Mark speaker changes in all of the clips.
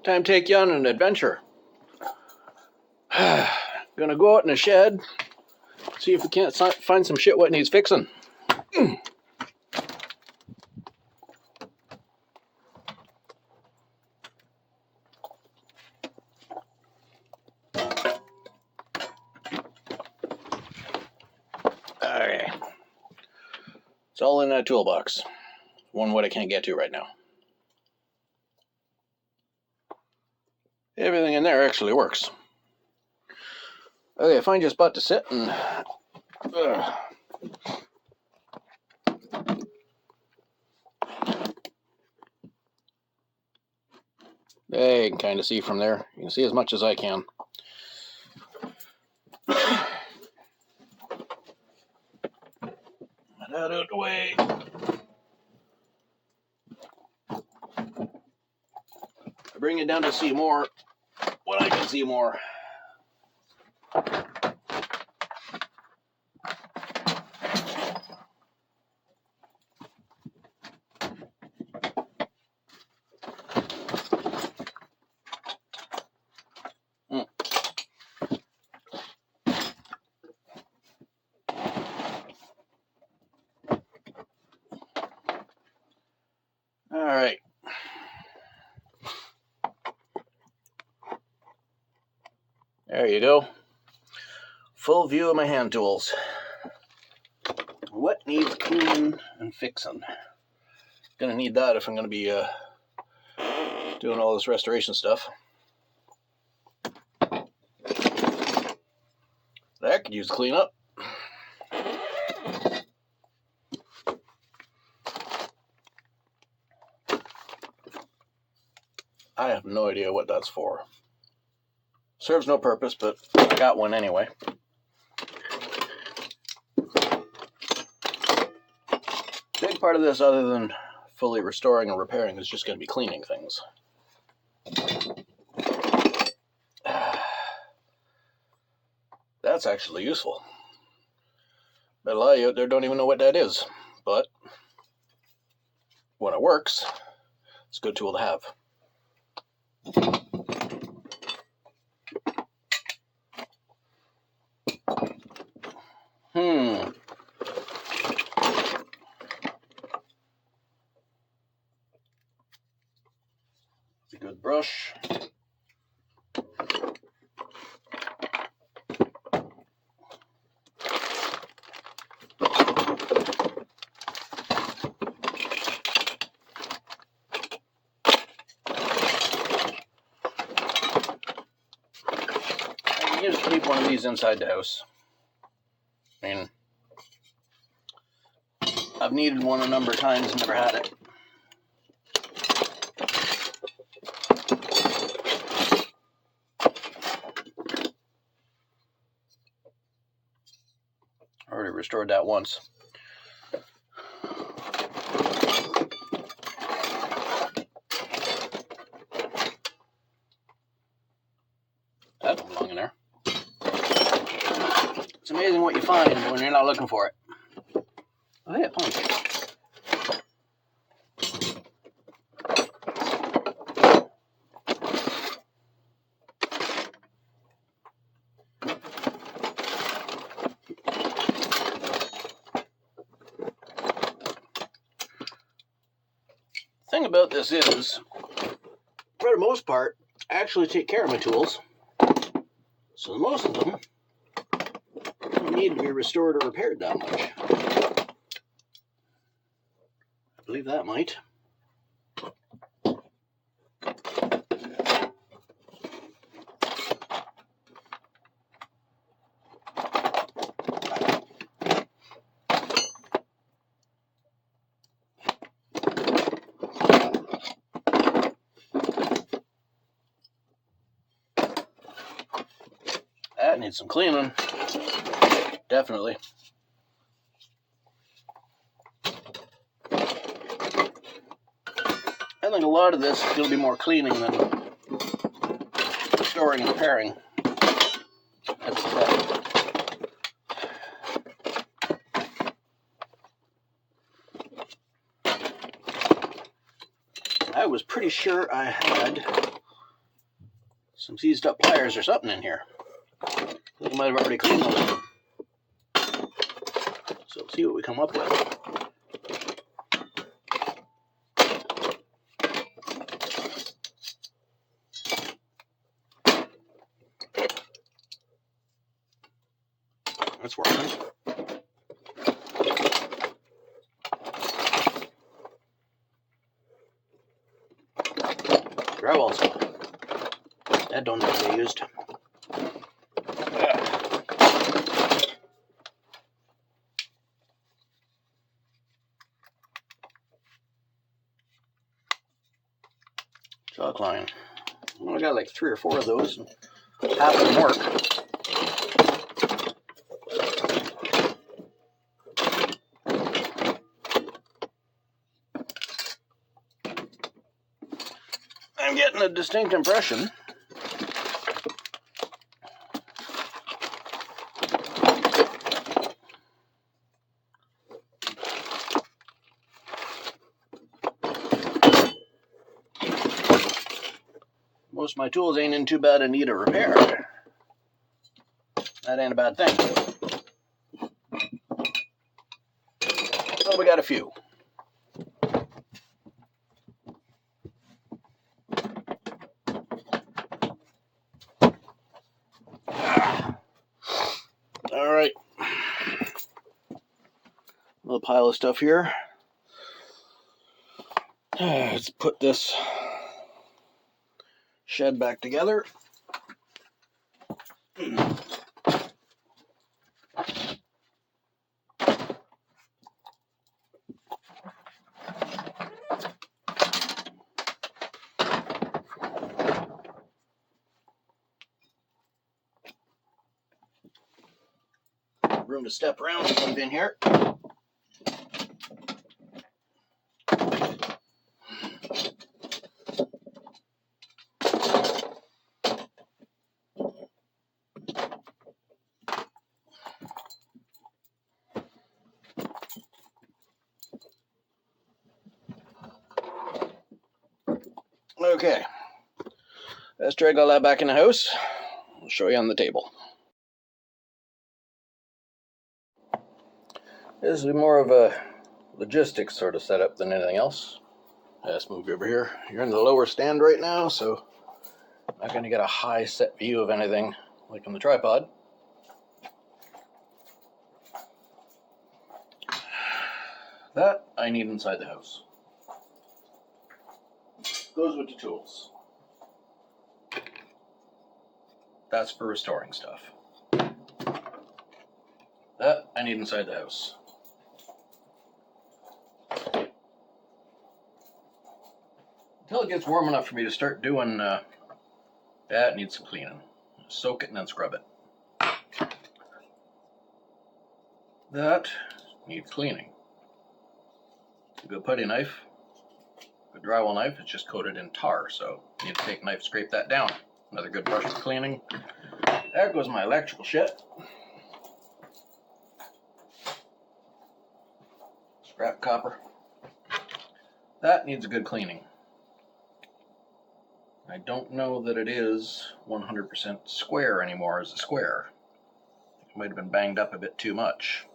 Speaker 1: Time to take you on an adventure. Gonna go out in the shed, see if we can't find some shit what needs fixing. Alright. It's all in that toolbox. One what I can't get to right now. Everything in there actually works. Okay, find your spot to sit and... Hey, you can kind of see from there. You can see as much as I can. Get that out of the way. I bring it down to see more when I can see more. All right. There you go. Full view of my hand tools. What needs cleaning and fixing? Gonna need that if I'm gonna be doing all this restoration stuff. That could use cleanup. I have no idea what that's for. Serves no purpose, but I got one anyway. Big part of this, other than fully restoring and repairing, is just going to be cleaning things. That's actually useful. But a lot of you out there don't even know what that is. But when it works, it's a good tool to have. It's a good brush. I can just keep one of these inside the house. I mean, I've needed one a number of times, never had it. Already restored that once. That don't belong in there. It's amazing what you find when you're not looking for it. Oh, yeah, punch. Thing about this is, for the most part, I actually take care of my tools. So most of them don't need to be restored or repaired that much. I believe that might. That needs some cleaning. Definitely. I think a lot of this is going to be more cleaning than restoring and repairing. I was pretty sure I had some seized up pliers or something in here. We might have already cleaned those. So let's see what we come up with. That's working. Drywall saw. That don't need to be used. Chalk line. Well, I got like 3 or 4 of those, and half of them work. I'm getting a distinct impression most of my tools ain't in too bad a need of repair. That ain't a bad thing. So we got a few. All right. Little pile of stuff here. Let's put this shed back together. Room to step around and move in here. Okay, let's drag all that back in the house. I'll show you on the table. This is more of a logistics sort of setup than anything else. Let's move over here. You're in the lower stand right now, so I'm not going to get a high set view of anything like on the tripod. That I need inside the house. Goes with the tools. That's for restoring stuff. That I need inside the house. Until it gets warm enough for me to start doing that needs some cleaning. Soak it and then scrub it. That needs cleaning. A good putty knife, good drywall knife, it's just coated in tar, so you need to take a knife, scrape that down. Another good brush for cleaning. There goes my electrical shit. Scrap copper. That needs a good cleaning. I don't know that it is 100% square anymore as a square. It might have been banged up a bit too much.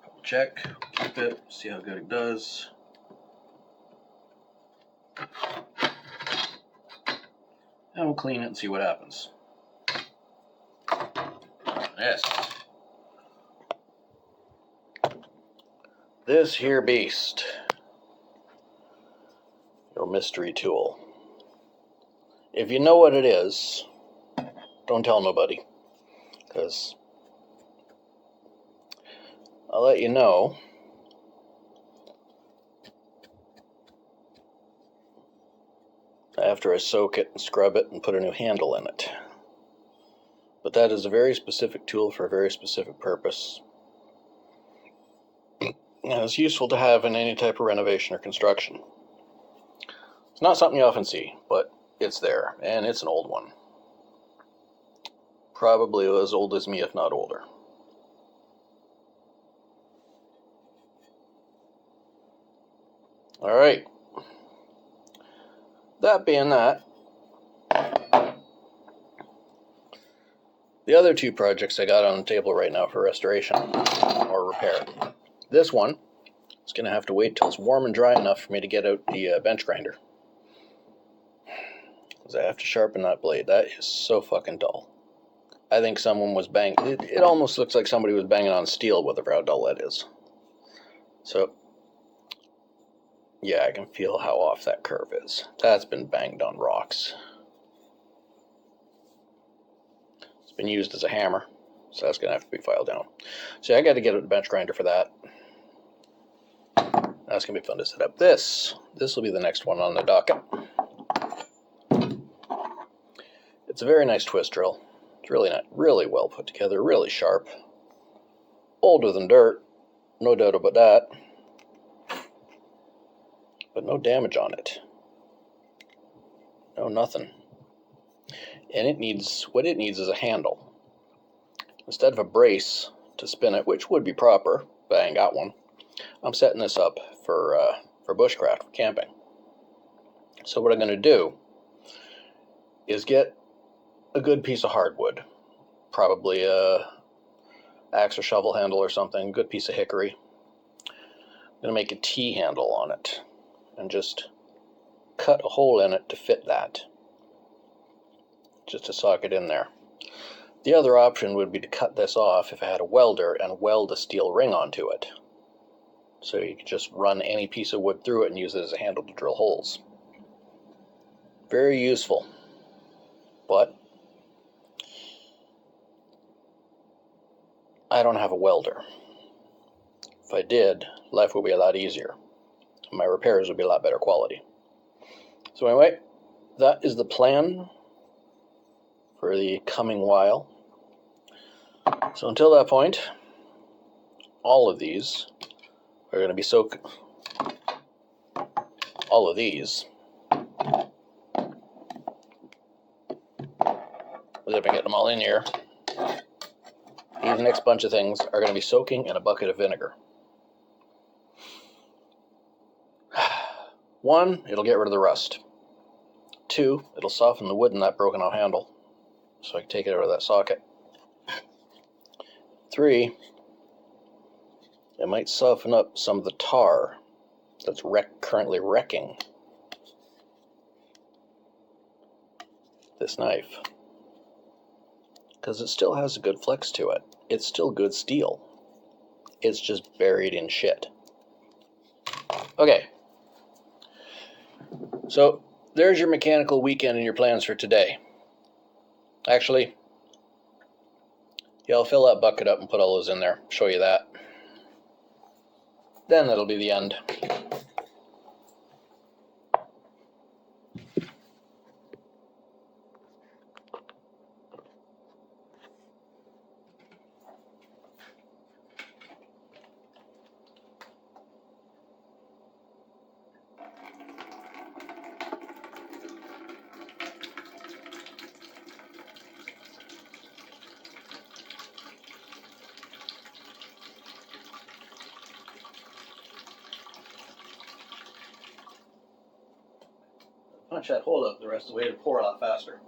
Speaker 1: Double check, keep it, see how good it does. And we'll clean it and see what happens. Yes. This here beast. Your mystery tool. If you know what it is, don't tell nobody. Because I'll let you know. After I soak it and scrub it and put a new handle in it. But that is a very specific tool for a very specific purpose. And it's useful to have in any type of renovation or construction. It's not something you often see, but it's there, and it's an old one. Probably as old as me, if not older. All right. That being that, the other two projects I got on the table right now for restoration or repair. This one is going to have to wait till it's warm and dry enough for me to get out the bench grinder. Because I have to sharpen that blade. That is so fucking dull. I think someone was banging. It almost looks like somebody was banging on steel with how dull that is. So, yeah, I can feel how off that curve is. That's been banged on rocks. It's been used as a hammer, so that's going to have to be filed down. So I got to get a bench grinder for that. That's going to be fun to set up. This will be the next one on the docket. It's a very nice twist drill. It's really well put together, really sharp. Older than dirt, no doubt about that. But no damage on it. No, nothing. And what it needs is a handle. Instead of a brace to spin it, which would be proper, but I ain't got one, I'm setting this up for bushcraft, for camping. So what I'm going to do is get a good piece of hardwood, probably a axe or shovel handle or something, good piece of hickory. I'm going to make a T-handle on it and just cut a hole in it to fit that, just to sock it in there. The other option would be to cut this off if I had a welder and weld a steel ring onto it. So you could just run any piece of wood through it and use it as a handle to drill holes. Very useful. But I don't have a welder. If I did, life would be a lot easier. My repairs would be a lot better quality. So anyway, that is the plan for the coming while. So until that point, all of these are going to be soaked. All of these, if I get them all in here, these next bunch of things are going to be soaking in a bucket of vinegar. One, it'll get rid of the rust. Two, it'll soften the wood in that broken out handle, so I can take it out of that socket. Three, it might soften up some of the tar that's currently wrecking this knife, because it still has a good flex to it. It's still good steel. It's just buried in shit. Okay. So, there's your mechanical weekend and your plans for today. Actually, yeah, I'll fill that bucket up and put all those in there. Show you that. Then that'll be the end. Punch that hole up the rest of the way to pour a lot faster.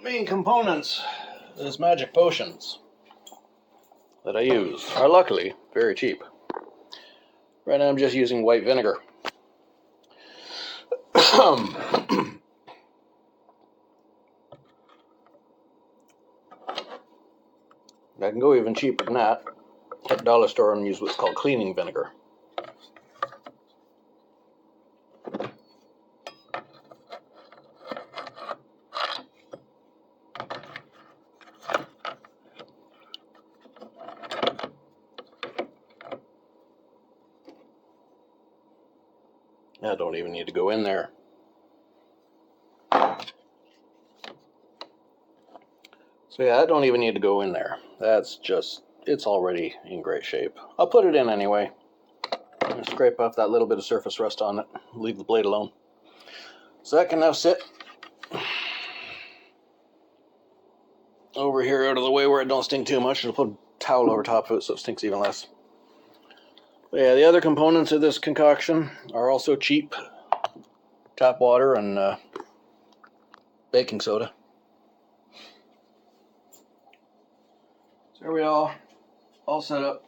Speaker 1: Main components of this magic potions that I use are luckily very cheap. Right now I'm just using white vinegar. I can go even cheaper than that. at the dollar store and use what's called cleaning vinegar. I don't even need to go in there. So yeah, I don't even need to go in there. That's just, it's already in great shape. I'll put it in anyway. And scrape off that little bit of surface rust on it. Leave the blade alone. So that can now sit over here out of the way where it don't stink too much. I'll put a towel over top of it so it stinks even less. But yeah, the other components of this concoction are also cheap. Tap water and baking soda. So there we all set up.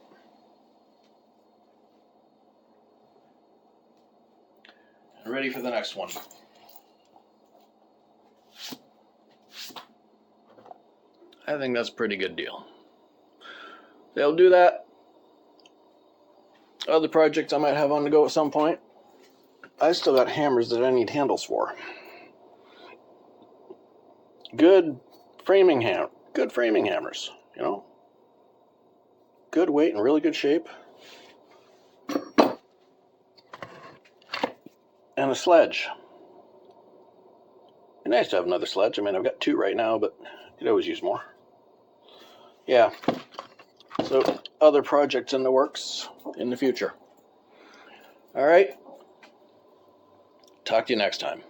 Speaker 1: And ready for the next one. I think that's a pretty good deal. They'll do that. Other projects I might have on the go at some point. I still got hammers that I need handles for. Good framing hammers, you know. Good weight and really good shape. And a sledge. It'd be nice to have another sledge. I mean, I've got 2 right now, but could always use more. Yeah. So, other projects in the works in the future. All right. Talk to you next time.